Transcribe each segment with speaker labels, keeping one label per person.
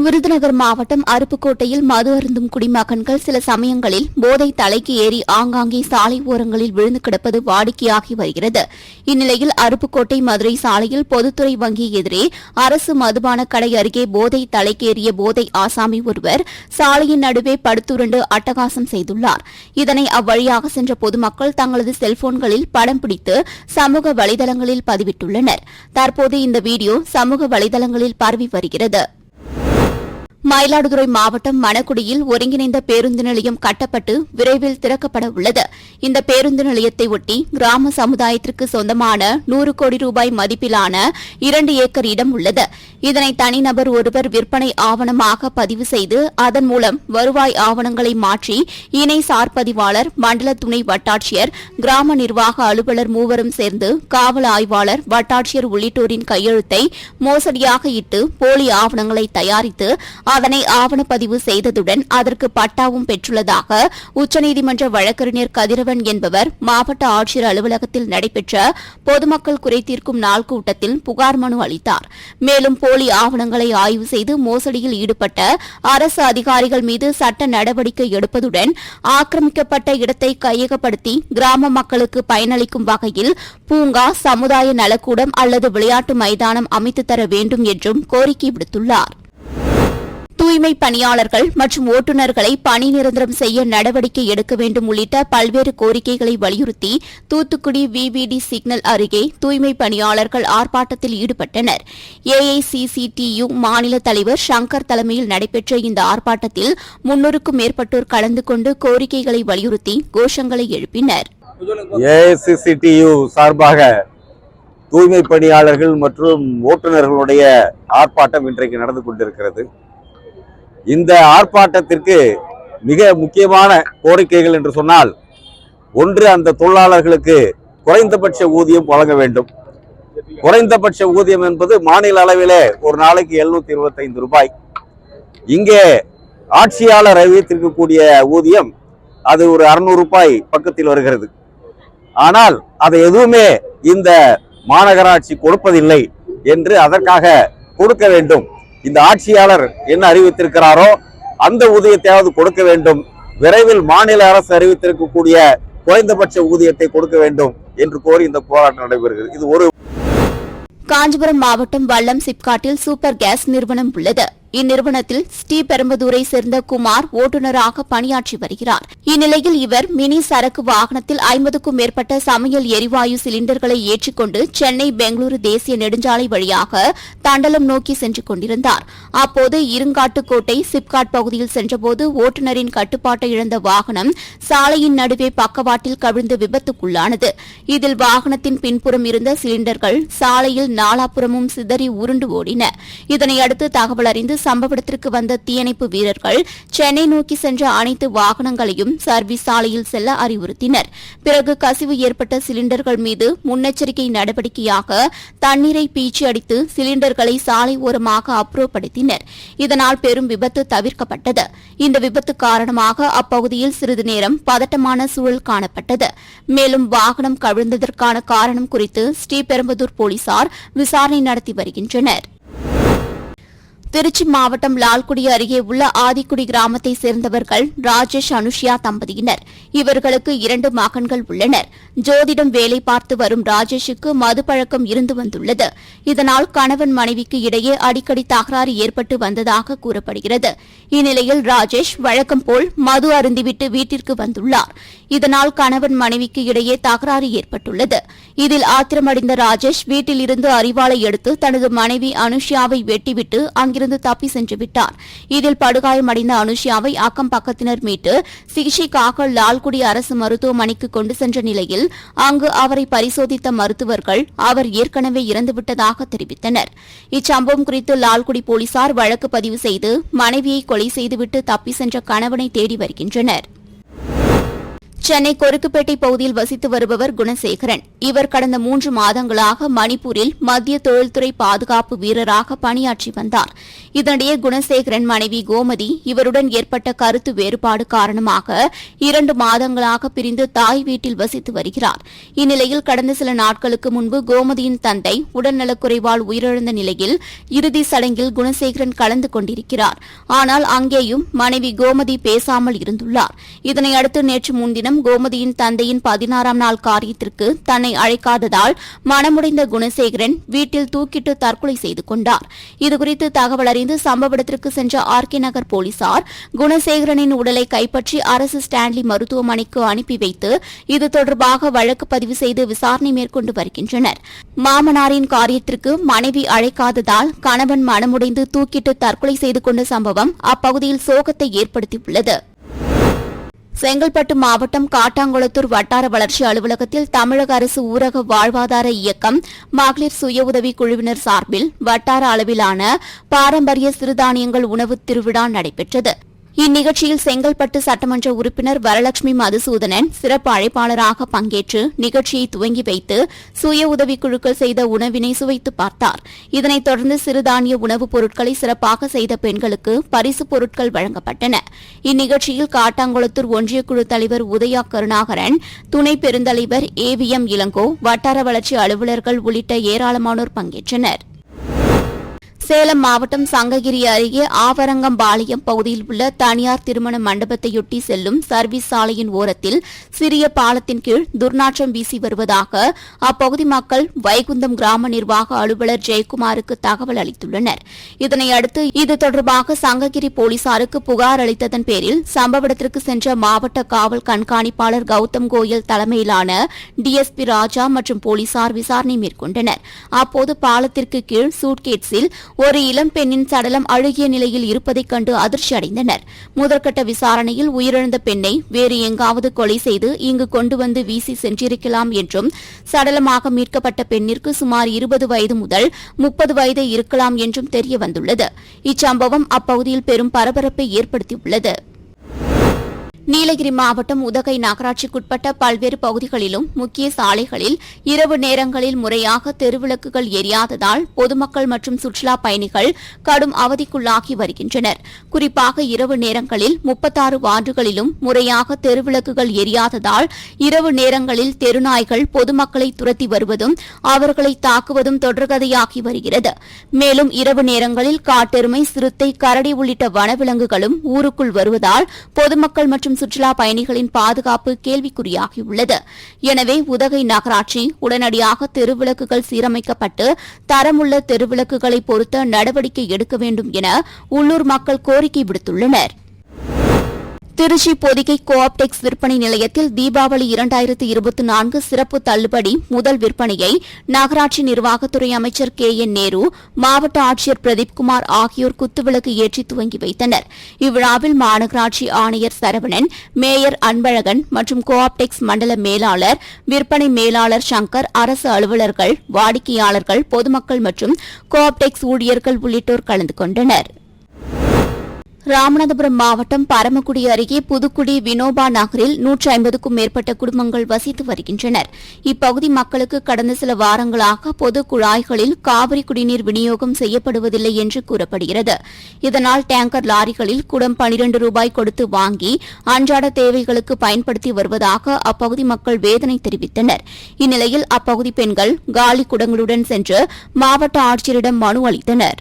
Speaker 1: விருதுநகர் மாவட்டம் அருப்புக்கோட்டையில் மது அருந்தும் குடிமகன்கள் சில சமயங்களில் போதை தலைக்கு ஏறி ஆங்காங்கே சாலை ஓரங்களில் விழுந்து கிடப்பது வாடிக்கையாகி வருகிறது. இந்நிலையில் அருப்புக்கோட்டை மதுரை சாலையில் பொதுத்துறை வங்கி எதிரே அரசு மதுபான கடை அருகே போதை தலைக்கேறிய போதை ஆசாமி ஒருவர் சாலையின் நடுவே படுத்துருண்டு அட்டகாசம் செய்துள்ளார். இதனை அவ்வழியாக சென்ற பொதுமக்கள் தங்களது செல்போன்களில் படம் பிடித்து சமூக வலைதளங்களில் பதிவிட்டுள்ளனர். தற்போது இந்த வீடியோ சமூக வலைதளங்களில் பரவி வருகிறது. மயிலாடுதுறை மாவட்டம் மணக்குடியில் ஒருங்கிணைந்த பேருந்து நிலையம் கட்டப்பட்டு விரைவில் திறக்கப்பட உள்ளது. இந்த பேருந்து நிலையத்தை ஒட்டி கிராம சமுதாயத்திற்கு சொந்தமான 100 கோடி ரூபாய் மதிப்பிலான 2 ஏக்கர் இடம் உள்ளது. இதனை தனிநபர் ஒருவர் விற்பனை ஆவணமாக பதிவு செய்து அதன் மூலம் வருவாய் ஆவணங்களை மாற்றி இணை சார்பதிவாளர், மண்டல துணை வட்டாட்சியர், கிராம நிர்வாக அலுவலர் மூவரும் சேர்ந்து காவல் ஆய்வாளர், வட்டாட்சியர் உள்ளிட்டோரின் கையெழுத்தை மோசடியாக இட்டு போலி ஆவணங்களை தயாரித்து அதனை ஆவணப்பதிவு செய்ததுடன் அதற்கு பட்டாவும் பெற்றுள்ளதாக உச்சநீதிமன்ற வழக்கறிஞர் கதிரவன் என்பவர் மாவட்ட ஆட்சியர் அலுவலகத்தில் நடைபெற்ற பொதுமக்கள் குறைதீர்க்கும் நாள் கூட்டத்தில் புகார் மனு அளித்தார். மேலும் போலி ஆவணங்களை ஆய்வு செய்து மோசடியில் ஈடுபட்ட அரசு அதிகாரிகள் மீது சட்ட நடவடிக்கை எடுப்பதுடன் ஆக்கிரமிக்கப்பட்ட இடத்தை கையகப்படுத்தி கிராம மக்களுக்கு பயனளிக்கும் வகையில் பூங்கா, சமுதாய நலக்கூடம் அல்லது விளையாட்டு மைதானம் அமைத்து தர வேண்டும் என்றும் கோரிக்கை விடுத்துள்ளார். தூய்மை பணியாளர்கள் மற்றும் ஓட்டுநர்களை பணி நிரந்தரம் செய்ய நடவடிக்கை எடுக்க வேண்டும் உள்ளிட்ட பல்வேறு கோரிக்கைகளை வலியுறுத்தி தூத்துக்குடி விவிடி சிக்னல் அருகே தூய்மை பணியாளர்கள் ஆர்ப்பாட்டத்தில் ஈடுபட்டனர். ஏஐசிசிடியு மாநில தலைவர் சங்கர் தலைமையில் நடைபெற்ற இந்த ஆர்ப்பாட்டத்தில் 300க்கும் மேற்பட்டோர் கலந்து கொண்டு கோரிக்கைகளை வலியுறுத்தி கோஷங்களை எழுப்பினர்.
Speaker 2: ஏஐசிசிடியு சார்பாக தூய்மை பணியாளர்கள் மற்றும் ஓட்டுநர்களுடைய ஆர்ப்பாட்டம் இன்றைக்கு நடந்து கொண்டிருக்கிறது. இந்த ஆர்ப்பாட்டத்திற்கு மிக முக்கியமான கோரிக்கைகள் என்று சொன்னால், ஒன்று, அந்த தொழிலாளர்களுக்கு குறைந்தபட்ச ஊதியம் வழங்க வேண்டும். குறைந்தபட்ச ஊதியம் என்பது மாநில அளவிலே ஒரு நாளைக்கு 725 ரூபாய். இங்கே ஆட்சியாளர் அறிவித்திருக்கக்கூடிய ஊதியம் அது ஒரு 600 ரூபாய் பக்கத்தில் வருகிறது. ஆனால் அதை எதுவுமே இந்த மாநகராட்சி கொடுப்பதில்லை என்று அதற்காக கொடுக்க வேண்டும். இந்த ஆட்சியாளர் என்ன அறிவித்திருக்கிறாரோ அந்த ஊதியத்தையாவது கொடுக்க வேண்டும். விரைவில் மாநில அரசு அறிவித்திருக்கக்கூடிய குறைந்தபட்ச ஊதியத்தை கொடுக்க வேண்டும் என்று கோரி இந்த போராட்டம் நடைபெறுகிறது. இது ஒரு
Speaker 1: காஞ்சிபுரம் மாவட்டம் வல்லம் சிப்காட்டில் சூப்பர் கேஸ் நிறுவனம் உள்ளது. இந்நிறுவனத்தில் ஸ்ரீபெரும்புதூரை சேர்ந்த குமார் ஓட்டுநராக பணியாற்றி வருகிறார். இந்நிலையில் இவர் மினி சரக்கு வாகனத்தில் 50க்கும் மேற்பட்ட சமையல் எரிவாயு சிலிண்டர்களை ஏற்றிக்கொண்டு சென்னை, பெங்களூரு தேசிய நெடுஞ்சாலை வழியாக தண்டலம் நோக்கி சென்று கொண்டிருந்தார். அப்போது இருங்காட்டுக்கோட்டை சிப்காட் பகுதியில் சென்றபோது ஓட்டுநரின் கட்டுப்பாட்டை இழந்த வாகனம் சாலையின் நடுவே பக்கவாட்டில் கவிழ்ந்து விபத்துக்குள்ளானது. இதில் வாகனத்தின் பின்புறம் இருந்த சிலிண்டர்கள் சாலையில் நாலாபுறமும் சிதறி உருண்டு ஓடின. இதனையடுத்து தகவல் அறிந்து சம்பவ இடத்திற்கு வந்த தீயணைப்பு வீரர்கள் சென்னை நோக்கி சென்ற அனைத்து வாகனங்களையும் சர்வீஸ் சாலையில் செல்ல அறிவுறுத்தினர். பிறகு கசிவு ஏற்பட்ட சிலிண்டர்கள் மீது முன்னெச்சரிக்கை நடவடிக்கையாக தண்ணீரை பீச்சி அடித்து சிலிண்டர்களை சாலை ஓரமாக அப்புறப்படுத்தினர். இதனால் பெரும் விபத்து தவிர்க்கப்பட்டது. இந்த விபத்து காரணமாக அப்பகுதியில் சிறிது நேரம் பதட்டமான சூழல் காணப்பட்டது. மேலும் வாகனம் கவிழ்ந்ததற்கான காரணம் குறித்து ஸ்ரீபெரும்புதூர் போலீசார் விசாரணை நடத்தி வருகின்றனர். திருச்சி மாவட்டம் லால்குடி அருகே உள்ள ஆதிக்குடி கிராமத்தை சேர்ந்தவர்கள் ராஜேஷ், அனுஷியா தம்பதியினர். இவர்களுக்கு 2 மகன்கள் உள்ளனர். ஜோதிடம் வேலை பார்த்து வரும் ராஜேஷுக்கு மது பழக்கம் இருந்து வந்துள்ளது. இதனால் கணவன் மனைவிக்கு இடையே அடிக்கடி தகராறு ஏற்பட்டு வந்ததாக கூறப்படுகிறது. இந்நிலையில் ராஜேஷ் வழக்கம் போல் மது அருந்திவிட்டு வீட்டிற்கு வந்துள்ளார். இதனால் கணவன் மனைவிக்கு இடையே தகராறு ஏற்பட்டுள்ளது. இதில் ஆத்திரமடைந்த ராஜேஷ் வீட்டில் இருந்து அரிவாளை எடுத்து தனது மனைவி அனுஷியாவை வெட்டிவிட்டு அங்கிருந்து தப்பி சென்று விட்டார். இதில் படுகாயமடைந்த அனுஷியாவை அக்கம் பக்கத்தினர் மீட்டு சிகிச்சைக்காக லால்குடி அரசு மருத்துவமனைக்கு கொண்டு சென்ற நிலையில் அங்கு அவரை பரிசோதித்த மருத்துவர்கள் அவர் ஏற்கனவே இறந்துவிட்டதாக தெரிவித்தனர். இச்சம்பவம் குறித்து லால்குடி போலீசார் வழக்கு பதிவு செய்து மனைவியை கொலை செய்துவிட்டு தப்பி சென்ற கணவனை தேடி வருகின்றனர். சென்னை கொருக்குப்பேட்டை பகுதியில் வசித்து வருபவர் குணசேகரன். இவர் கடந்த 3 மாதங்களாக மணிப்பூரில் மத்திய தொழில்துறை பாதுகாப்பு வீரராக பணியாற்றி வந்தார். இதனிடையே குணசேகரன் மனைவி கோமதி இவருடன் ஏற்பட்ட கருத்து வேறுபாடு காரணமாக 2 மாதங்களாக பிரிந்து தாய் வீட்டில் வசித்து வருகிறார். இந்நிலையில் கடந்த சில நாட்களுக்கு முன்பு கோமதியின் தந்தை உடல்நலக்குறைவால் உயிரிழந்த நிலையில் இறுதி சடங்கில் குணசேகரன் கலந்து கொண்டிருக்கிறார். ஆனால் அங்கேயும் மனைவி கோமதி பேசாமல் இருந்துள்ளார். இதனையடுத்து நேற்று முன்தினம் கோமதியின் தந்தையின் 16ஆம் நாள் காரியத்திற்கு தன்னை அழைக்காததால் மனமுடைந்த குணசேகரன் வீட்டில் தூக்கிட்டு தற்கொலை செய்து கொண்டார். இதுகுறித்து தகவல் அறிந்து சம்பவ இடத்திற்கு சென்ற ஆர்கே நகர் போலீசார் குணசேகரனின் உடலை கைப்பற்றி அரசு ஸ்டான்லி மருத்துவமனைக்கு அனுப்பி வைத்து இது தொடர்பாக வழக்கு பதிவு செய்து விசாரணை மேற்கொண்டு வருகின்றனர். மாமனாரின் காரியத்திற்கு மனைவி அழைக்காததால் கணவன் மனமுடைந்து தூக்கிட்டு தற்கொலை செய்து கொண்ட சம்பவம் அப்பகுதியில் சோகத்தை ஏற்படுத்தியுள்ளது. செங்கல்பட்டு மாவட்டம் காட்டாங்குளத்தூர் வட்டார வளர்ச்சி அலுவலகத்தில் தமிழக அரசு ஊரக வாழ்வாதார இயக்கம் மகளிர் சுய உதவி குழுவினர் சார்பில் வட்டார அளவிலான பாரம்பரிய சிறுதானியங்கள் உணவு திருவிழா நடைபெற்றது. இந்நிகழ்ச்சியில் செங்கல்பட்டு சட்டமன்ற உறுப்பினர் வரலட்சுமி மதுசூதனன் சிறப்பு அழைப்பாளராக பங்கேற்று நிகழ்ச்சியை துவங்கி வைத்து சுய உதவிக் குழுக்கள் செய்த உணவினை சுவைத்து பார்த்தார். இதனைத் தொடர்ந்து சிறுதானிய உணவுப் பொருட்களை சிறப்பாக செய்த பெண்களுக்கு பரிசுப் பொருட்கள் வழங்கப்பட்டன. இந்நிகழ்ச்சியில் காட்டாங்குளத்தூர் ஒன்றியக்குழு தலைவர் உதயா கருணாகரன், துணை பெருந்தலைவர் ஏவிஎம் இளங்கோ, வட்டார வளர்ச்சி அலுவலர்கள் உள்ளிட்ட ஏராளமானோர் பங்கேற்றனர். சேலம் மாவட்டம் சங்ககிரி அருகே ஆவரங்கம்பாளையம் பகுதியில் உள்ள தனியார் திருமண மண்டபத்தையொட்டி செல்லும் சர்வீஸ் சாலையின் ஓரத்தில் சிறிய பாலத்தின் கீழ் துர்நாற்றம் வீசி வருவதாக அப்பகுதி மக்கள் வைகுந்தம் கிராம நிர்வாக அலுவலர் ஜெயக்குமாருக்கு தகவல் அளித்துள்ளனர். இதனையடுத்து இது தொடர்பாக சங்ககிரி போலீசாருக்கு புகார் அளித்ததன் பேரில் சம்பவ இடத்திற்கு சென்ற மாவட்ட காவல் கண்காணிப்பாளர் கௌதம் கோயல் தலைமையிலான டிஎஸ்பி ராஜா மற்றும் போலீசார் விசாரணை மேற்கொண்டனர். அப்போது பாலத்திற்கு கீழ் சூட்கேட்ஸில் ஒரு இளம் பெண்ணின் சடலம் அழுகிய நிலையில் இருப்பதைக் கண்டு அதிர்ச்சி அடைந்தனர். முதற்கட்ட விசாரணையில் உயிரிழந்த பெண்ணை வேறு எங்காவது கொலை செய்து இங்கு கொண்டு வந்து வீசி சென்றிருக்கலாம் என்றும், சடலமாக மீட்கப்பட்ட பெண்ணிற்கு சுமார் 20 வயது முதல் 30 வயது இருக்கலாம் என்றும் தெரியவந்துள்ளது. இச்சம்பவம் அப்பகுதியில் பெரும் பரபரப்பை ஏற்படுத்தியுள்ளது. நீலகிரி மாவட்டம் உதகை நகராட்சிக்குட்பட்ட பல்வேறு பகுதிகளிலும் முக்கிய சாலைகளில் இரவு நேரங்களில் முறையாக தெருவிளக்குகள் எரியாததால் பொதுமக்கள் மற்றும் சுற்றுலாப் பயணிகள் கடும் அவதிக்குள்ளாகி வருகின்றனர். குறிப்பாக இரவு நேரங்களில் 36 வார்டுகளிலும் முறையாக தெருவிளக்குகள் எரியாததால் இரவு நேரங்களில் தெருநாய்கள் பொதுமக்களை துரத்தி வருவதும் அவர்களை தாக்குவதும் தொடர்கதையாகி வருகிறது. மேலும் இரவு நேரங்களில் காட்டெருமை, சிறுத்தை, கரடி உள்ளிட்ட வனவிலங்குகளும் ஊருக்குள் வருவதால் பொதுமக்கள் மற்றும் சுற்றுலா பயணிகளின் பாதுகாப்பு கேள்விக்குறியாகியுள்ளது. எனவே உதகை நகராட்சி உடனடியாக தெருவிளக்குகள் சீரமைக்கப்பட்டு தரமுள்ள தெருவிளக்குகளை பொருத்த நடவடிக்கை எடுக்க வேண்டும் என உள்ளூர் மக்கள் கோரிக்கை விடுத்துள்ளனர். திருச்சி பொதிகை கோஆப்டெக்ஸ் விற்பனை நிலையத்தில் தீபாவளி 2024 சிறப்பு தள்ளுபடி முதல் விற்பனையை நகராட்சி நிர்வாகத்துறை அமைச்சர் KN நேரு, மாவட்ட ஆட்சியர் பிரதீப்குமார் ஆகியோர் குத்துவிளக்கு ஏற்றி துவங்கி வைத்தனர். இவ்விழாவில் மாநகராட்சி ஆணையர் சரவணன், மேயர் அன்பழகன் மற்றும் கோஆப்டெக்ஸ் மண்டல மேலாளர், விற்பனை மேலாளர் சங்கர், அரசு அலுவலர்கள், வாடிக்கையாளர்கள், பொதுமக்கள் மற்றும் கோஆப்டெக்ஸ் ஊழியர்கள் உள்ளிட்டோர் கலந்து கொண்டனர். ராமநாதபுரம் மாவட்டம் பரமக்குடி அருகே புதுக்குடி வினோபா நகரில் 150க்கும் மேற்பட்ட குடும்பங்கள் வசித்து வருகின்றனர். இப்பகுதி மக்களுக்கு கடந்த சில வாரங்களாக பொது குழாய்களில் காவிரி குடிநீர் விநியோகம் செய்யப்படுவதில்லை என்று கூறப்படுகிறது. இதனால் டேங்கர் லாரிகளில் குடம் 12 ரூபாய் கொடுத்து வாங்கி அன்றாட தேவைகளுக்கு பயன்படுத்தி வருவதாக அப்பகுதி மக்கள் வேதனை தெரிவித்தனர். இந்நிலையில் அப்பகுதி பெண்கள் காலி குடங்களுடன் சென்று மாவட்ட ஆட்சியரிடம் மனு அளித்தனர்.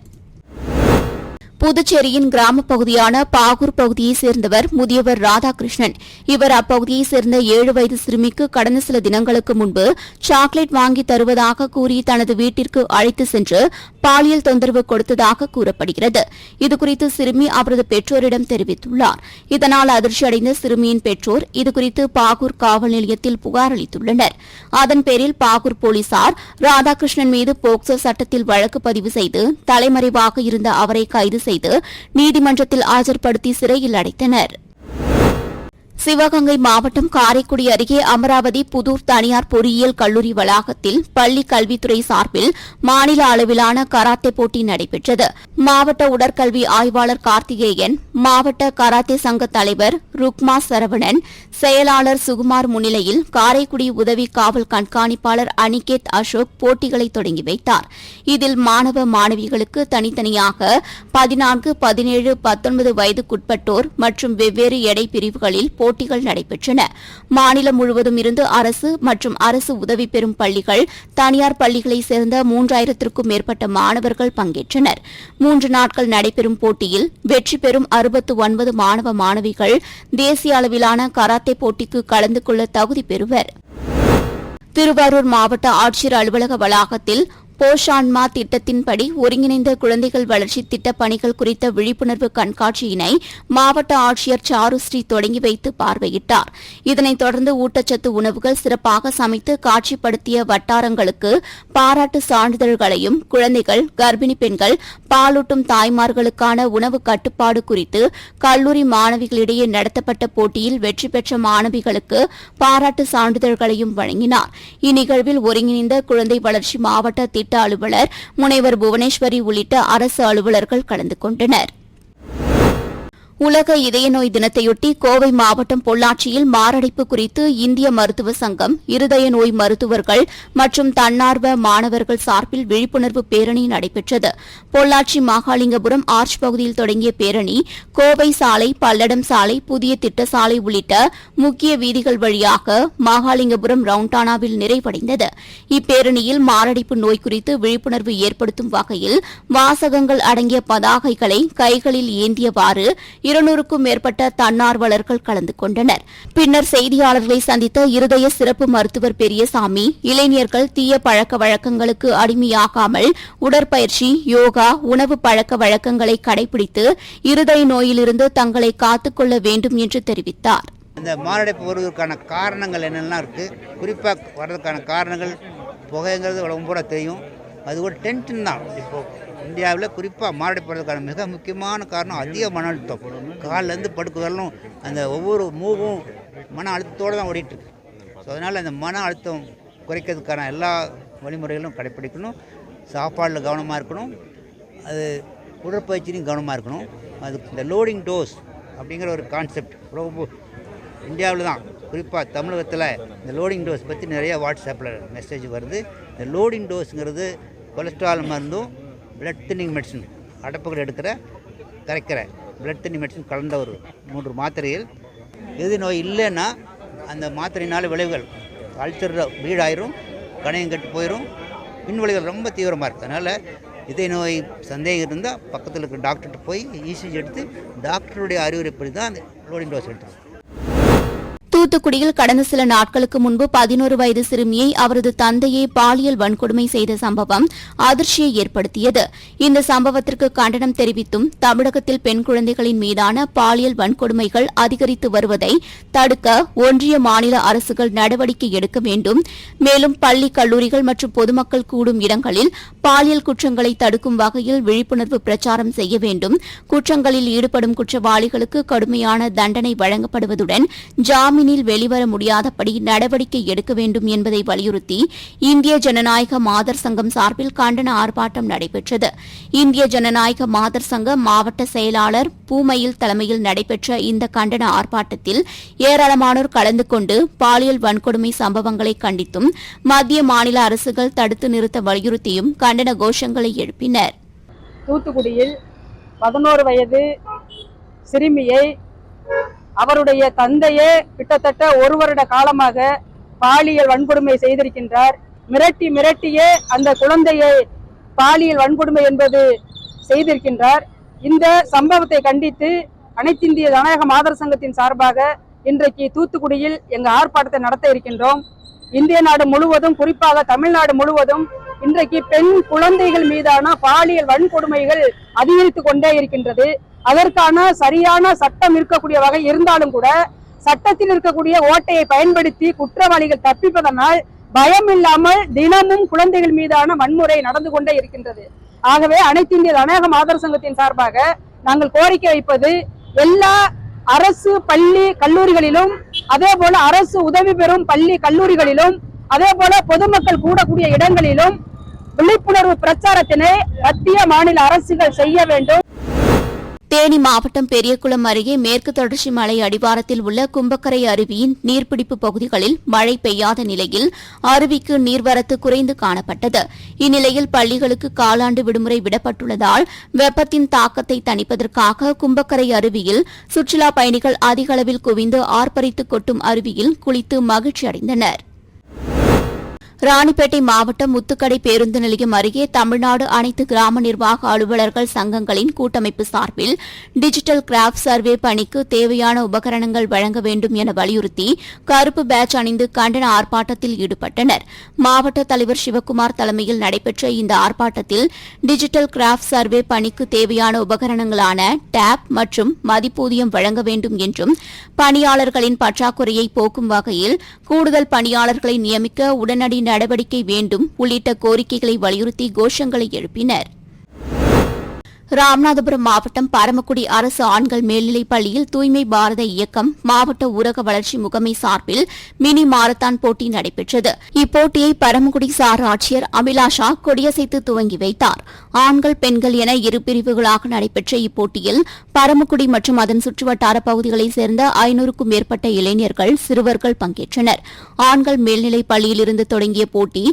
Speaker 1: புதுச்சேரியின் கிராமப் பகுதியான பாகூர் பகுதியைச் சேர்ந்தவர் முதியவர் ராதாகிருஷ்ணன். இவர் அப்பகுதியைச் சேர்ந்த 7 வயது சிறுமிக்கு கடந்த சில தினங்களுக்கு முன்பு சாக்லேட் வாங்கி தருவதாக கூறி தனது வீட்டிற்கு அழைத்து சென்று பாலியல் தொந்தரவு கொடுத்ததாக கூறப்படுகிறது. இதுகுறித்து சிறுமி அவரது பெற்றோரிடம் தெரிவித்துள்ளார். இதனால் அதிர்ச்சியடைந்த சிறுமியின் பெற்றோர் இதுகுறித்து பாகூர் காவல் நிலையத்தில் புகார் அளித்துள்ளனர். அதன் பேரில் பாகூர் போலீசார் ராதாகிருஷ்ணன் மீது போக்சோ சட்டத்தில் வழக்கு பதிவு செய்து தலைமறைவாக இருந்த அவரை கைது செய்து நீதிமன்றத்தில் ஆஜர்படுத்தி சிறையில் அடைத்தனர். சிவகங்கை மாவட்டம் காரைக்குடி அருகே அமராவதி புதூர் தனியார் பொறியியல் கல்லூரி வளாகத்தில் பள்ளி கல்வித்துறை சார்பில் மாநில அளவிலான கராத்தே போட்டி நடைபெற்றது. மாவட்ட உடற்கல்வி ஆய்வாளர் கார்த்திகேயன், மாவட்ட கராத்தே சங்க தலைவர் ருக்மா சரவணன், செயலாளர் சுகுமார் முன்னிலையில் காரைக்குடி உதவி காவல் கண்காணிப்பாளர் அனிகேத் அசோக் போட்டிகளை தொடங்கி வைத்தார். இதில் மாணவ மாணவிகளுக்கு தனித்தனியாக 14, 17, 19 வயதுக்குட்பட்டோர் மற்றும் வெவ்வேறு எடை பிரிவுகளில் போட்டிகள் நடைபெற்றன. மாநிலம் முழுவதும் இருந்து அரசு மற்றும் அரசு உதவி பெறும் பள்ளிகள், தனியார் பள்ளிகளைச் சேர்ந்த 3000க்கும் மேற்பட்ட மாணவர்கள் பங்கேற்றனர். 3 நாட்கள் நடைபெறும் போட்டியில் வெற்றி பெறும் 69 மாணவ மாணவிகள் தேசிய அளவிலான கராத்தே போட்டிக்கு கலந்து கொள்ள தகுதி பெறுவர். திருவாரூர் மாவட்ட ஆட்சியர் அலுவலக வளாகத்தில் போஷான்மா திட்டத்தின்படி ஒருங்கிணைந்த குழந்தைகள் வளர்ச்சி திட்டப் பணிகள் குறித்த விழிப்புணர்வு கண்காட்சியினை மாவட்ட ஆட்சியர் சாருஸ்ரீ தொடங்கி வைத்து பார்வையிட்டார். இதனைத் தொடர்ந்து ஊட்டச்சத்து உணவுகள் சிறப்பாக சமைத்து காட்சிப்படுத்திய வட்டாரங்களுக்கு பாராட்டு சான்றிதழ்களையும், குழந்தைகள், கர்ப்பிணி பெண்கள், பாலூட்டும் தாய்மார்களுக்கான உணவு கட்டுப்பாடு குறித்து கல்லூரி மாணவிகளிடையே நடத்தப்பட்ட போட்டியில் வெற்றி பெற்ற மாணவிகளுக்கு பாராட்டு சான்றிதழ்களையும் வழங்கினார். இந்நிகழ்வில் ஒருங்கிணைந்த குழந்தை வளர்ச்சி மாவட்ட திட்ட அலுவலர் முனைவர் புவனேஸ்வரி உள்ளிட்ட அரசு அலுவலர்கள் கலந்து கொண்டனர். உலக இதய நோய் தினத்தையொட்டி கோவை மாவட்டம் பொள்ளாச்சியில் மாரடைப்பு குறித்து இந்திய மருத்துவ சங்கம், இருதய நோய் மருத்துவர்கள் மற்றும் தன்னார்வ மாணவர்கள் சார்பில் விழிப்புணர்வு பேரணி நடைபெற்றது. பொள்ளாச்சி மகாலிங்கபுரம் ஆர்ச் பகுதியில் தொடங்கிய பேரணி கோவை சாலை, பல்லடம் சாலை, புதிய திட்ட சாலை உள்ளிட்ட முக்கிய வீதிகள் வழியாக மகாலிங்கபுரம் ரவுண்டானாவில் நிறைவடைந்தது. இப்பேரணியில் மாரடைப்பு நோய் குறித்து விழிப்புணர்வு ஏற்படுத்தும் வகையில் வாசகங்கள் அடங்கிய பதாகைகளை கைகளில் ஏந்தியவாறு 200க்கும் மேற்பட்ட தன்னார்வலர்கள் கலந்து கொண்டனர். பின்னர் செய்தியாளர்களை சந்தித்த இருதய சிறப்பு மருத்துவர் பெரியசாமி, இளைஞர்கள் தீய பழக்க வழக்கங்களுக்கு அடிமையாகாமல் உடற்பயிற்சி, யோகா, உணவு பழக்க வழக்கங்களை கடைபிடித்து இருதய நோயிலிருந்து தங்களை காத்துக்கொள்ள வேண்டும் என்று தெரிவித்தார்.
Speaker 3: இந்த மாரடைப்பு வருவதற்கான காரணங்கள் என்னெல்லாம் இருக்குது, குறிப்பாக வர்றதுக்கான காரணங்கள் புகைங்கிறது ரொம்ப தெரியும். அது ஒரு டென்ஷன் தான். இப்போது இந்தியாவில் குறிப்பாக மாரடைப்பு வர்றதுக்கான மிக முக்கியமான காரணம் அதிக மன அழுத்தம். காலிலேருந்து படுக்க வரலும் அந்த ஒவ்வொரு மூவும் மன அழுத்தத்தோடு தான் ஓடிட்டுருக்கு. ஸோ அதனால் அந்த மன அழுத்தம் குறைக்கிறதுக்கான எல்லா வழிமுறைகளும் கடைப்பிடிக்கணும். சாப்பாடில் கவனமாக இருக்கணும், அது உடற்பயிற்சியும் கவனமாக இருக்கணும். அது இந்த லோடிங் டோஸ் அப்படிங்கிற ஒரு கான்செப்ட் ரொம்ப இந்தியாவில் தான், குறிப்பாக தமிழகத்தில் இந்த லோடிங் டோஸ் பற்றி நிறைய வாட்ஸ்அப்பில் மெசேஜ் வருது. இந்த லோடிங் டோஸுங்கிறது கொலஸ்ட்ரால் மருந்தும் பிளட் தின்னிங் மெடிசன், அடப்புகள் எடுக்கிற கரைக்கிற பிளட் தின்னிங் மெடிசன் கலந்த ஒரு 3 மாத்திரைகள். எது நோய் இல்லைன்னா அந்த மாத்திரையினால விளைவுகள் அல்சர் வீடாயிரும், கணையம் கட்டு போயிடும், பின்விளைவுகள் ரொம்ப தீவிரமாக இருக்குது. அதனால் இதய நோய் சந்தேகம் இருந்தால் பக்கத்தில் இருக்கிற டாக்டர்கிட்ட போய் இசிஜி எடுத்து டாக்டருடைய அறிவுரைப்படி தான் அந்த லோடிங் டோஸ் எடுத்துக்கணும்.
Speaker 1: தூத்துக்குடியில் கடந்த சில நாட்களுக்கு முன்பு 11 வயது சிறுமியை அவரது தந்தையை பாலியல் வன்கொடுமை செய்த சம்பவம் அதிர்ச்சியை ஏற்படுத்தியது. இந்த சம்பவத்திற்கு கண்டனம் தெரிவித்தும் தமிழகத்தில் பெண் குழந்தைகளின் மீதான பாலியல் வன்கொடுமைகள் அதிகரித்து வருவதை தடுக்க ஒன்றிய, மாநில அரசுகள் நடவடிக்கை எடுக்க வேண்டும். மேலும் பள்ளி, கல்லூரிகள் மற்றும் பொதுமக்கள் கூடும் இடங்களில் பாலியல் குற்றங்களை தடுக்கும் வகையில் விழிப்புணர்வு பிரச்சாரம் செய்ய வேண்டும். குற்றங்களில் ஈடுபடும் குற்றவாளிகளுக்கு கடுமையான தண்டனை வழங்கப்படுவதுடன் ஜாமீனில் வெளிவர முடியாதபடி நடவடிக்கை எடுக்க வேண்டும் என்பதை வலியுறுத்தி இந்திய ஜனநாயக மாதர் சங்கம் சார்பில் கண்டன ஆர்ப்பாட்டம் நடைபெற்றது. இந்திய ஜனநாயக மாதர் சங்க மாவட்ட செயலாளர் பூமயில் தலைமையில் நடைபெற்ற இந்த கண்டன ஆர்ப்பாட்டத்தில் ஏராளமானோர் கலந்து கொண்டு பாலியல் வன்கொடுமை சம்பவங்களை கண்டித்தும் மத்திய, மாநில அரசுகள் தடுத்து நிறுத்த வலியுறுத்தியும் கண்டன கோஷங்களை எழுப்பினர்.
Speaker 4: தூத்துக்குடியில் 11 வயது சிறுமியை அவருடைய தந்தையே கிட்டத்தட்ட 1 வருட காலமாக பாலியல் வன்கொடுமை செய்திருக்கின்றார். மிரட்டியே அந்த குழந்தையை பாலியல் வன்கொடுமை என்பது செய்திருக்கின்றார். இந்த சம்பவத்தை கண்டித்து அனைத்திந்திய ஜனநாயக மாதர் சங்கத்தின் சார்பாக இன்றைக்கு தூத்துக்குடியில் எங்கள் ஆர்ப்பாட்டத்தை நடத்த இருக்கின்றோம். இந்திய நாடு முழுவதும், குறிப்பாக தமிழ்நாடு முழுவதும் இன்றைக்கு பெண் குழந்தைகள் மீதான பாலியல் வன்கொடுமைகள் அதிகரித்து கொண்டே இருக்கின்றது. அதற்கான சரியான சட்டம் இருக்கக்கூடிய வகை இருந்தாலும் கூட சட்டத்தில் இருக்கக்கூடிய ஓட்டையை பயன்படுத்தி குற்றவாளிகள் தப்பிப்பதனால் பயம் இல்லாமல் தினமும் குழந்தைகள் மீதான வன்முறை நடந்து கொண்டே இருக்கின்றது. ஆகவே அனைத்து இந்திய ஜனநாயக மாதர் சங்கத்தின் சார்பாக நாங்கள் கோரிக்கை வைப்பது, எல்லா அரசு பள்ளி கல்லூரிகளிலும் அதே போல அரசு உதவி பெறும் பள்ளி கல்லூரிகளிலும் அதே போல பொதுமக்கள் கூடக்கூடிய இடங்களிலும் விழிப்புணர்வு பிரச்சாரத்தினை மத்திய மாநில அரசுகள் செய்ய வேண்டும்.
Speaker 1: தேனி மாவட்டம் பெரியகுளம் அருகே மேற்கு தொடர்ச்சி மலை அடிவாரத்தில் உள்ள கும்பக்கரை அருவியின் நீர்பிடிப்பு பகுதிகளில் மழை பெய்யாத நிலையில் அருவிக்கு நீர்வரத்து குறைந்து காணப்பட்டது. இந்நிலையில் பள்ளிகளுக்கு காலாண்டு விடுமுறை விடப்பட்டுள்ளதால் வெப்பத்தின் தாக்கத்தை தணிப்பதற்காக கும்பக்கரை அருவியில் சுற்றுலா பயணிகள் அதிக அளவில் குவிந்து ஆர்ப்பரித்து கொட்டும் அருவியில் குளித்து மகிழ்ச்சி அடைந்தனர். ராணிப்பேட்டை மாவட்டம் முத்துக்கடை பேருந்து நிலையம் அருகே தமிழ்நாடு அனைத்து கிராம நிர்வாக அலுவலர்கள் சங்கங்களின் கூட்டமைப்பு சார்பில் டிஜிட்டல் கிராஃப்ட் சர்வே பணிக்கு தேவையான உபகரணங்கள் வழங்க வேண்டும் என வலியுறுத்தி கருப்பு பேட்ச் அணிந்து கண்டன ஆர்ப்பாட்டத்தில் ஈடுபட்டனர். மாவட்ட தலைவர் சிவக்குமார் தலைமையில் நடைபெற்ற இந்த ஆர்ப்பாட்டத்தில் டிஜிட்டல் கிராஃப்ட் சர்வே பணிக்கு தேவையான உபகரணங்களான டேப் மற்றும் மதிப்பூதியம் வழங்க வேண்டும் என்றும் பணியாளர்களின் பற்றாக்குறையை போக்கும் வகையில் கூடுதல் பணியாளர்களை நியமிக்க உடனடி நடவடிக்கை வேண்டும் உள்ளிட்ட கோரிக்கைகளை வலியுறுத்தி கோஷங்களை எழுப்பினர். ராமநாதபுரம் மாவட்டம் பரமக்குடி அரசு ஆண்கள் மேல்நிலைப் பள்ளியில் தூய்மை பாரத இயக்கம் மாவட்ட ஊரக வளர்ச்சி முகமை சார்பில் மினி மாரத்தான் போட்டி நடைபெற்றது. இப்போட்டியை பரமக்குடி சார் ஆட்சியர் அபிலாஷா கொடியசைத்து துவங்கி வைத்தார். ஆண்கள் பெண்கள் என இரு பிரிவுகளாக நடைபெற்ற இப்போட்டியில் பரமக்குடி மற்றும் அதன் சுற்றுவட்டார பகுதிகளைச் சேர்ந்த 500க்கும் மேற்பட்ட இளைஞர்கள் சிறுவர்கள் பங்கேற்றனர். ஆண்கள் மேல்நிலைப் பள்ளியிலிருந்து தொடங்கிய போட்டி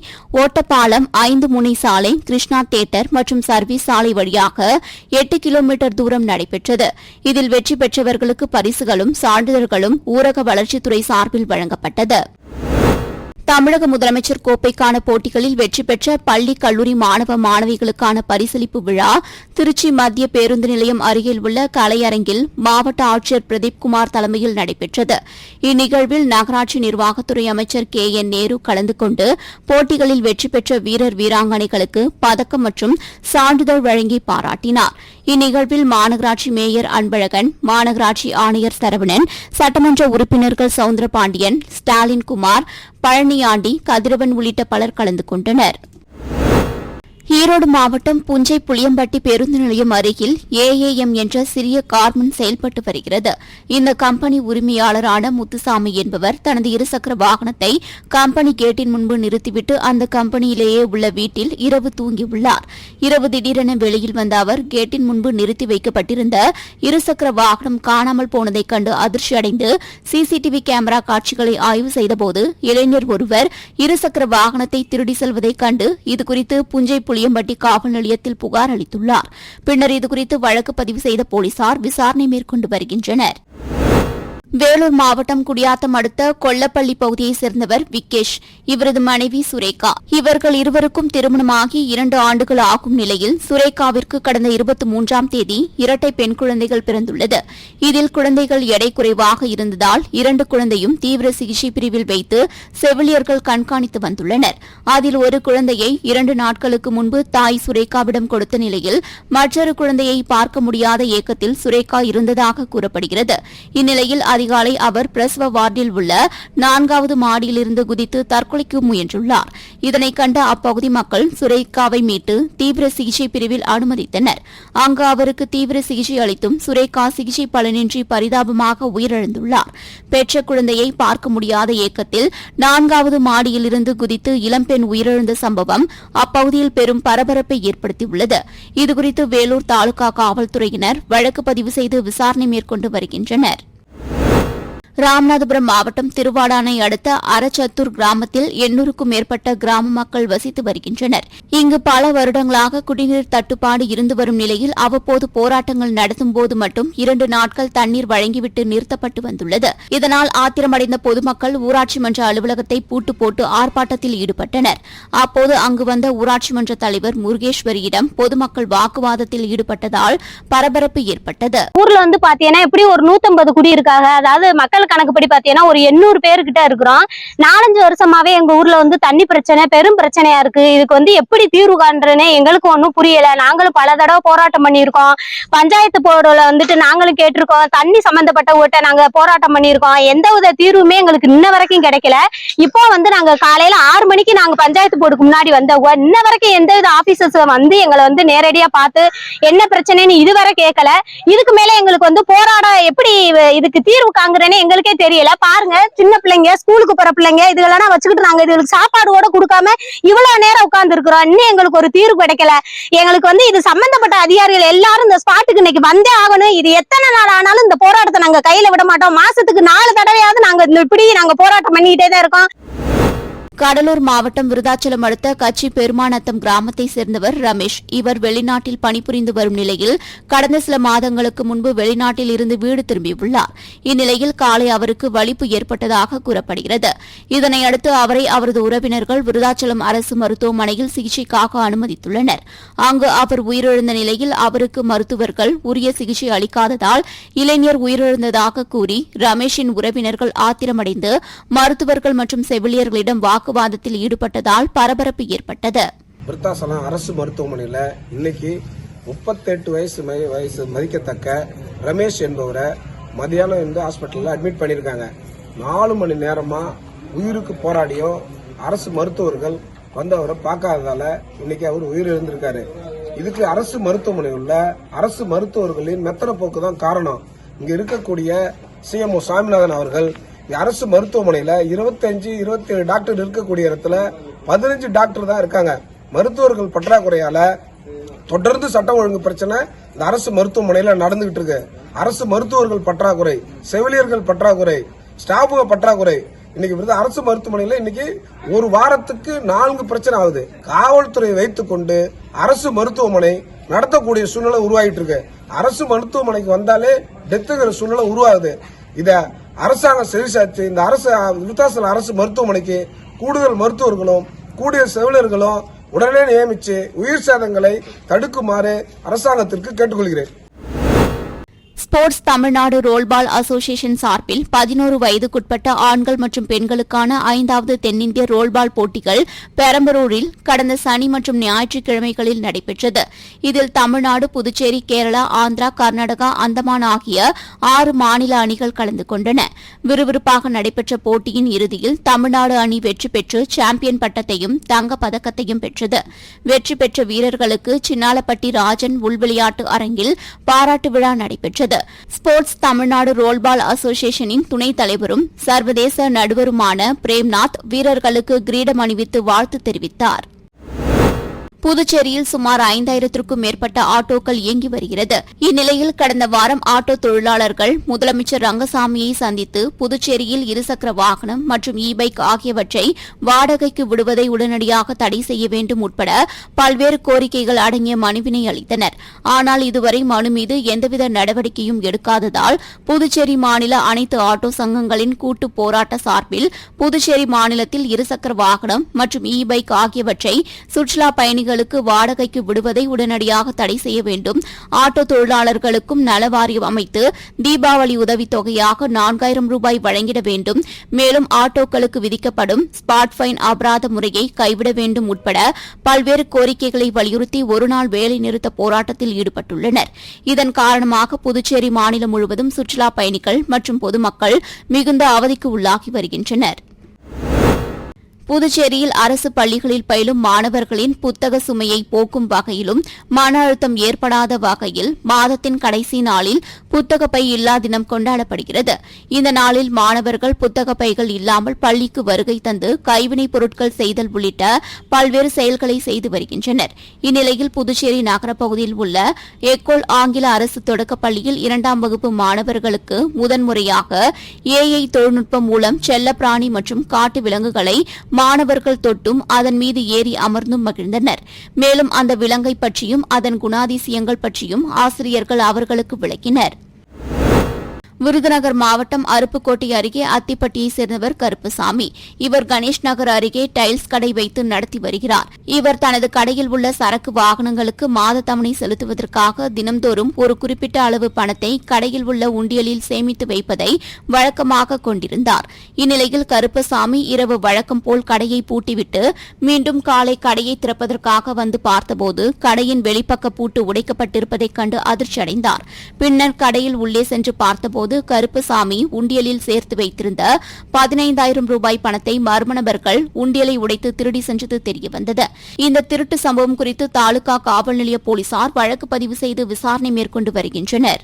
Speaker 1: ஓட்டப்பாலம் 5 முனை சாலை கிருஷ்ணா தியேட்டர் மற்றும் சர்வீஸ் சாலை வழியாக 8 கிலோமீட்டர் தூரம் நடைபெற்றது. இதில் வெற்றி பெற்றவர்களுக்கு பரிசுகளும் சான்றிதழ்களும் ஊரக வளர்ச்சித்துறை சார்பில் வழங்கப்பட்டது. தமிழக முதலமைச்சர் கோப்பைக்கான போட்டிகளில் வெற்றி பெற்ற பள்ளி கல்லூரி மாணவ மாணவிகளுக்கான பரிசளிப்பு விழா திருச்சி மத்திய பேருந்து நிலையம் அருகில் உள்ள கலையரங்கில் மாவட்ட ஆட்சியர் பிரதீப்குமார் தலைமையில் நடைபெற்றது. இந்நிகழ்வில் நகராட்சி நிர்வாகத்துறை அமைச்சர் KN நேரு கலந்து கொண்டு போட்டிகளில் வெற்றி பெற்ற வீரர் வீராங்கனைகளுக்கு பதக்கம் மற்றும் சான்றிதழ் வழங்கி பாராட்டினார். இந்நிகழ்வில் மாநகராட்சி மேயர் அன்பழகன், மாநகராட்சி ஆணையர் சரவணன், சட்டமன்ற உறுப்பினர்கள் சவுந்தரபாண்டியன், ஸ்டாலின் குமார், பழனியாண்டி, கதிரவன் உள்ளிட்ட பலர் கலந்து கொண்டனர். ஈரோடு மாவட்டம் புஞ்சை புளியம்பட்டி பேருந்து நிலையம் அருகில் AAM என்ற சிறிய கார்மெண்ட் செயல்பட்டு வருகிறது. இந்த கம்பெனி உரிமையாளரான முத்துசாமி என்பவர் தனது இருசக்கர வாகனத்தை கம்பெனி கேட்டின் முன்பு நிறுத்திவிட்டு அந்த கம்பெனியிலேயே உள்ள வீட்டில் இரவு தூங்கியுள்ளார். இரவு திடீரென வெளியில் வந்த அவர் கேட்டின் முன்பு நிறுத்தி வைக்கப்பட்டிருந்த இருசக்கர வாகனம் காணாமல் போனதைக் கண்டு அதிர்ச்சியடைந்து CCTV கேமரா காட்சிகளை ஆய்வு செய்தபோது இளைஞர் ஒருவர் இருசக்கர வாகனத்தை திருடி செல்வதைக் கண்டு இதுகுறித்து புஞ்சை புளியம்பட்டி காவல் நிலையத்தில் புகார் அளித்துள்ளார். பின்னர் இதுகுறித்து வழக்கு பதிவு செய்த போலீசார் விசாரணை மேற்கொண்டு வருகின்றனர். வேலூர் மாவட்டம் குடியாத்தம் அடுத்த கொல்லப்பள்ளி பகுதியைச் சேர்ந்தவர் விக்கேஷ், இவரது மனைவி சுரேகா. இவர்கள் இருவருக்கும் திருமணமாகி 2 ஆண்டுகள் ஆகும் நிலையில் சுரேகாவிற்கு கடந்த 23ஆம் தேதி இரட்டை பெண் குழந்தைகள் பிறந்துள்ளது. இதில் குழந்தைகள் எடை குறைவாக இருந்ததால் 2 குழந்தையும் தீவிர சிகிச்சை பிரிவில் வைத்து செவிலியர்கள் கண்காணித்து வந்துள்ளனர். அதில் ஒரு குழந்தையை 2 நாட்களுக்கு முன்பு தாய் சுரேகாவிடம் கொடுத்த நிலையில் மற்றொரு குழந்தையை பார்க்க முடியாத ஏக்கத்தில் சுரேகா இருந்ததாக கூறப்படுகிறது. இந்நிலையில் அதிகாலை அவர் பிரசவ வார்டில் உள்ள 4வது மாடியிலிருந்து குதித்து தற்கொலைக்கு முயன்றுள்ளார். இதனைக் கண்ட அப்பகுதி மக்கள் சுரேகாவை மீட்டு தீவிர சிகிச்சை பிரிவில் அனுமதித்தனர். அங்கு அவருக்கு தீவிர சிகிச்சை அளித்தும் சுரேகா சிகிச்சை பலனின்றி பரிதாபமாக உயிரிழந்துள்ளார். பெற்ற குழந்தையை பார்க்க முடியாத ஏக்கத்தில் 4வது மாடியிலிருந்து குதித்து இளம்பெண் உயிரிழந்த சம்பவம் அப்பகுதியில் பெரும் பரபரப்பை ஏற்படுத்தியுள்ளது. இதுகுறித்து வேலூர் தாலுகா காவல்துறையினர் வழக்கு பதிவு செய்து விசாரணை மேற்கொண்டு வருகின்றனர். ராமநாதபுரம் மாவட்டம் திருவாடானை அடுத்த அரச்சத்தூர் கிராமத்தில் 800க்கும் மேற்பட்ட கிராம மக்கள் வசித்து வருகின்றனர். இங்கு பல வருடங்களாக குடிநீர் தட்டுப்பாடு இருந்து வரும் நிலையில் அவ்வப்போது போராட்டங்கள் நடத்தும்போது மட்டும் 2 நாட்கள் தண்ணீர் வழங்கிவிட்டு நிறுத்தப்பட்டு வந்துள்ளது. இதனால் ஆத்திரமடைந்த பொதுமக்கள் ஊராட்சி மன்ற அலுவலகத்தை பூட்டு போட்டு ஆர்ப்பாட்டத்தில் ஈடுபட்டனர். அப்போது அங்கு வந்த ஊராட்சி மன்ற தலைவர் முருகேஸ்வரியிடம் பொதுமக்கள் வாக்குவாதத்தில் ஈடுபட்டதால் பரபரப்பு ஏற்பட்டது.
Speaker 5: ஊர்ல பாத்தீங்கன்னா எப்படி ஒரு 150 குடி இருக்காங்க. அதாவது மக்களுக்காக கணக்குப்படி பாத்தீங்கன்னா ஒரு 800 பேர்கிட்ட இருக்கிறோம். 4-5 வருஷமாவே எங்க ஊர்ல வந்து தண்ணி பிரச்சனை பெரும் பிரச்சனையா இருக்கு. இதுக்கு வந்து எப்படி தீர்வு காண்றதுன்னு எங்களுக்கு ஒன்றும் புரியல. நாங்களும் பல தடவை போராட்டம் பண்ணியிருக்கோம். பஞ்சாயத்து போர்டுல வந்துட்டு நாங்களும் கேட்டிருக்கோம். தண்ணி சம்பந்தப்பட்ட நாங்க போராட்டம் பண்ணியிருக்கோம். எந்த வித தீர்வுமே எங்களுக்கு இன்ன வரைக்கும் கிடைக்கல. இப்போ வந்து நாங்க காலையில 6 மணிக்கு நாங்க பஞ்சாயத்து போர்டுக்கு முன்னாடி வந்தவங்க இன்ன வரைக்கும் எந்த வித ஆபீசர்ஸ் வந்து எங்களை வந்து நேரடியா பார்த்து என்ன பிரச்சனைன்னு இதுவரை கேட்கல. இதுக்கு மேல எங்களுக்கு வந்து போராட எப்படி இதுக்கு தீர்வு காண்கிறேன்னு எங்களுக்கே தெரியல. பாருங்க, சின்ன பிள்ளைங்க, ஸ்கூலுக்கு போற பிள்ளைங்க இதுகளெல்லாம் வச்சுக்கிட்டு நாங்க இதுகளுக்கு சாப்பாடு கூட கொடுக்காம இவ்வளவு நேரம் உட்கார்ந்து இருக்கிறோம். இன்னும் எங்களுக்கு ஒரு தீர்வு கிடைக்கல. எங்களுக்கு வந்து இது சம்பந்தப்பட்ட அதிகாரிகள் எல்லாரும் இந்த ஸ்பாட்டுக்கு இன்னைக்கு வந்தே ஆகணும். இது எத்தனை நாள் ஆனாலும் இந்த போராட்டத்தை நாங்க கையில விட மாட்டோம். மாசத்துக்கு 4 தடவையாவது நாங்க இப்படி போராட்டம் பண்ணிக்கிட்டே தான் இருக்கோம்.
Speaker 1: கடலூர் மாவட்டம் விருதாச்சலம் அடுத்த கச்சி பெருமாநத்தம் கிராமத்தை சேர்ந்தவர் ரமேஷ். இவர் வெளிநாட்டில் பணிபுரிந்து வரும் நிலையில் கடந்த சில மாதங்களுக்கு முன்பு வெளிநாட்டில் இருந்து வீடு திரும்பியுள்ளார். இந்நிலையில் காலை அவருக்கு வலிப்பு ஏற்பட்டதாக கூறப்படுகிறது. இதனையடுத்து அவரை அவரது உறவினர்கள் விருதாச்சலம் அரசு மருத்துவமனையில் சிகிச்சைக்காக அனுமதித்துள்ளனர். அங்கு அவர் உயிரிழந்த நிலையில் அவருக்கு மருத்துவர்கள் உரிய சிகிச்சை அளிக்காததால் இளைஞர் உயிரிழந்ததாக கூறி ரமேஷின் உறவினர்கள் ஆத்திரமடைந்து மருத்துவர்கள் மற்றும் செவிலியர்களிடம் வாக்குவாதத்தில் ஈடுபட்டதால் பரபரப்பு ஏற்பட்டது.
Speaker 6: விருத்தாசலம் அரசு மருத்துவமனையில் இன்னைக்கு 38 வயசு மதிக்கத்தக்க ரமேஷ் என்பவரை மதியானம் இந்த ஹாஸ்பிட்டலில் அட்மிட் பண்ணியிருக்காங்க. 4 மணி நேரமா உயிருக்கு போராடியும் அரசு மருத்துவர்கள் வந்து அவரை பார்க்காததால இன்னைக்கு அவர் உயிரிழந்திருக்காரு. இதுக்கு அரசு மருத்துவமனை உள்ள அரசு மருத்துவர்களின் மெத்தன போக்கு தான் காரணம். இங்க இருக்கக்கூடிய CMO சாமிநாதன் அவர்கள் அரசு மருத்துவமனையில 25-27 டாக்டர் இருக்கக்கூடிய இடத்துல 15 டாக்டர் தான் இருக்காங்க. மருத்துவர்கள் பற்றாக்குறையால தொடர்ந்து சட்டம் ஒழுங்கு பிரச்சனை இந்த அரசு மருத்துவமனையில நடந்துகிட்டு இருக்கு. அரசு மருத்துவர்கள் பற்றாக்குறை, செவிலியர்கள் பற்றாக்குறை, ஸ்டாஃபுக பற்றாக்குறை. இன்னைக்கு அரசு மருத்துவமனையில இன்னைக்கு ஒரு வாரத்துக்கு 4 பிரச்சனை ஆகுது. காவல்துறையை வைத்துக் கொண்டு அரசு மருத்துவமனை நடத்தக்கூடிய சூழ்நிலை உருவாகிட்டு இருக்கு. அரசு மருத்துவமனைக்கு வந்தாலே டெத்துங்கிற சூழ்நிலை உருவாகுது. இத அரசாங்கம் செவிசாச்சு இந்த விருத்தாசலம் அரசு மருத்துவமனைக்கு கூடுதல் மருத்துவர்களும் கூடிய செவிலியர்களும் உடனே நியமிச்சு உயிர் சேதங்களை தடுக்குமாறு அரசாங்கத்திற்கு கேட்டுக்கொள்கிறேன்.
Speaker 1: ஸ்போர்ட்ஸ் தமிழ்நாடு ரோல்பால் அசோசியேஷன் சார்பில் 11 வயதுக்குட்பட்ட ஆண்கள் மற்றும் பெண்களுக்கான 5வது தென்னிந்திய ரோல்பால் போட்டிகள் பெரம்பலூரில் கடந்த சனி மற்றும் ஞாயிற்றுக்கிழமைகளில் நடைபெற்றது. இதில் தமிழ்நாடு, புதுச்சேரி, கேரளா, ஆந்திரா, கர்நாடகா, அந்தமான் ஆகிய 6 மாநில அணிகள் கலந்து கொண்டன. விறுவிறுப்பாக நடைபெற்ற போட்டியின் இறுதியில் தமிழ்நாடு அணி வெற்றி பெற்று சாம்பியன் பட்டத்தையும் தங்கப் பதக்கத்தையும் பெற்றது. வெற்றி பெற்ற வீரர்களுக்கு சின்னாலப்பட்டி ராஜன் உள்விளையாட்டு அரங்கில் பாராட்டு விழா நடைபெற்றது. ஸ்போர்ட்ஸ் தமிழ்நாடு ரோல்பால் அசோசியேஷனின் துணைத் தலைவரும் சர்வதேச நடுவருமான பிரேம்நாத் வீரர்களுக்கு கிரீடம் அணிவித்து வாழ்த்து தெரிவித்தார். புதுச்சேரியில் சுமார் 5000க்கும் மேற்பட்ட ஆட்டோக்கள் இயங்கி வருகிறது. இந்நிலையில் கடந்த வாரம் ஆட்டோ தொழிலாளர்கள் முதலமைச்சர் ரங்கசாமியை சந்தித்து புதுச்சேரியில் இருசக்கர வாகனம் மற்றும் பைக் ஆகியவற்றை வாடகைக்கு விடுவதை உடனடியாக தடை செய்ய வேண்டும் உட்பட பல்வேறு கோரிக்கைகள் அடங்கிய மனுவினை அளித்தனர். ஆனால் இதுவரை மனு மீது எந்தவித நடவடிக்கையும் எடுக்காததால் புதுச்சேரி மாநில அனைத்து ஆட்டோ சங்கங்களின் கூட்டு போராட்ட சார்பில் புதுச்சேரி மாநிலத்தில் இருசக்கர வாகனம் மற்றும் பைக் ஆகியவற்றை சுற்றுலா பயணிகள் வாடகைக்கு விடுவதை உடனடியாக தடை செய்ய வேண்டும். ஆட்டோ தொழிலாளர்களுக்கும் நல வாரியம் அமைத்து தீபாவளி உதவித்தொகையாக 4000 ரூபாய் வழங்கிட வேண்டும். மேலும் ஆட்டோக்களுக்கு விதிக்கப்படும் ஸ்பாட் ஃபைன் அபராத முறையை கைவிட வேண்டும் உட்பட பல்வேறு கோரிக்கைகளை வலியுறுத்தி ஒருநாள் வேலை நிறுத்த போராட்டத்தில் ஈடுபட்டுள்ளனர். இதன் காரணமாக புதுச்சேரி மாநிலம் முழுவதும் சுற்றுலா பயணிகள் மற்றும் பொதுமக்கள் மிகுந்த அவதிக்கு உள்ளாகி வருகின்றனர். புதுச்சேரியில் அரசு பள்ளிகளில் பயிலும் மாணவர்களின் புத்தக சுமையை போக்கும் வகையிலும் மன அழுத்தம் ஏற்படாத வகையில் மாதத்தின் கடைசி நாளில் புத்தக பை இல்லா தினம் கொண்டாடப்படுகிறது. இந்த நாளில் மாணவர்கள் புத்தக பைகள் இல்லாமல் பள்ளிக்கு வருகை தந்து கைவினைப் பொருட்கள் செய்தல் உள்ளிட்ட பல்வேறு செயல்களை செய்து வருகின்றனர். இந்நிலையில் புதுச்சேரி நகரப்பகுதியில் உள்ள எக்கோல் ஆங்கில அரசு தொடக்கப் பள்ளியில் 2ஆம் வகுப்பு மாணவர்களுக்கு முதன்முறையாக AI தொழில்நுட்பம் மூலம் செல்லப்பிராணி மற்றும் காட்டு விலங்குகளை மாணவர்கள் தொட்டும் அதன் மீது ஏறி அமர்ந்தும் மகிழ்ந்தனர். மேலும் அந்த விலங்கை பற்றியும் அதன் குணாதிசயங்கள் பற்றியும் ஆசிரியர்கள் அவர்களுக்கு விளக்கினர். விருதுநகர் மாவட்டம் அருப்புக்கோட்டை அருகே அத்திப்பட்டியைச் சேர்ந்தவர் கருப்புசாமி. இவர் கணேஷ் நகர் அருகே டைல்ஸ் கடை வைத்து நடத்தி வருகிறார். இவர் தனது கடையில் உள்ள சரக்கு வாகனங்களுக்கு மாத தவணை செலுத்துவதற்காக தினம்தோறும் ஒரு குறிப்பிட்ட அளவு பணத்தை கடையில் உள்ள உண்டியலில் சேமித்து வைப்பதை வழக்கமாக கொண்டிருந்தார். இந்நிலையில் கருப்பசாமி இரவு வழக்கம் போல் கடையை பூட்டிவிட்டு மீண்டும் காலை கடையை திறப்பதற்காக வந்து பார்த்தபோது கடையின் வெளிப்பக்க பூட்டு உடைக்கப்பட்டிருப்பதைக் கண்டு அதிர்ச்சியடைந்தார். பின்னர் கடையில் உள்ளே சென்று பார்த்தபோது கருப்பசாமி உண்டியலில் சேர்த்து வைத்திருந்த 15,000 ரூபாய் பணத்தை மர்ம நபர்கள் உண்டியலை உடைத்து திருடி சென்றது தெரியவந்தது. இந்த திருட்டு சம்பவம் குறித்து தாலுகா காவல் நிலைய போலீசார் வழக்கு பதிவு செய்து விசாரணை மேற்கொண்டு வருகின்றனர்.